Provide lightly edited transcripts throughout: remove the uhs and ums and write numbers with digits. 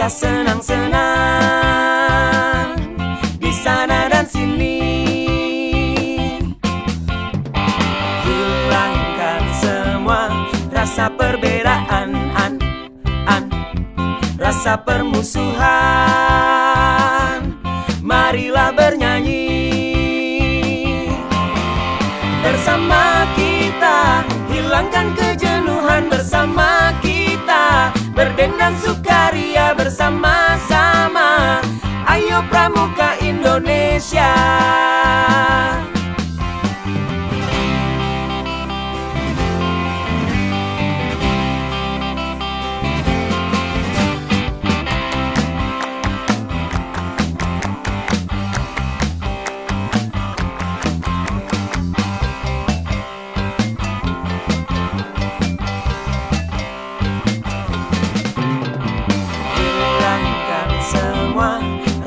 kita senang-senang di sana dan sini. Hilangkan semua rasa perbedaan, rasa permusuhan. Marilah bernyanyi bersama kita, hilangkan kejenuhan bersama kita, berdendang sukaria bersama-sama. Ayo Pramuka Indonesia.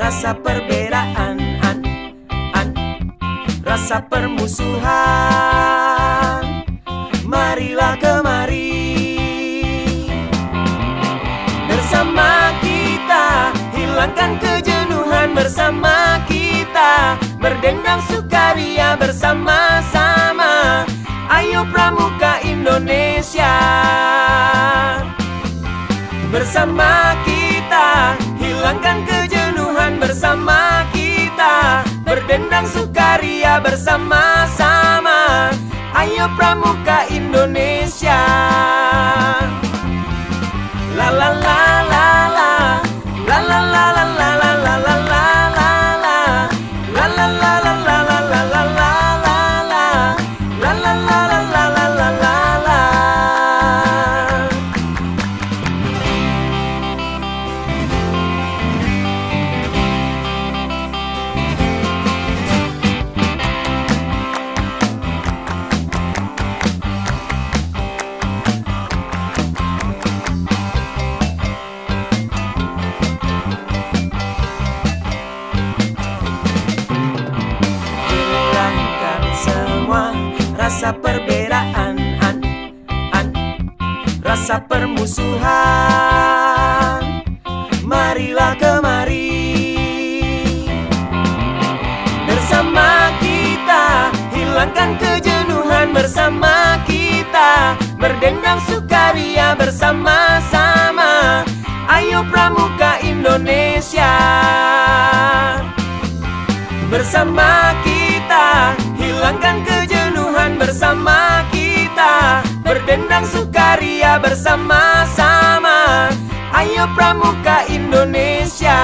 Rasa perbedaan, rasa permusuhan. Marilah kemari bersama kita, hilangkan kejenuhan bersama kita, berdendang sukaria bersama-sama. Ayo Pramuka Indonesia. Bersama kita, hilangkan kejenuhan bersama kita, berdendang sukaria bersama-sama. Ayo Pramuka Indonesia. La la la la la, la la la la la la la la la la, la la la la la la la la la la, la la la la la la la la. Rasa perbedaan, rasa permusuhan. Marilah kemari bersama kita, hilangkan kejenuhan bersama kita, berdendang sukaria bersama-sama. Ayo Pramuka Indonesia. Bersama kita, hilangkan kejenuhan bersama kita, berdendang sukaria bersama-sama. Ayo Pramuka Indonesia.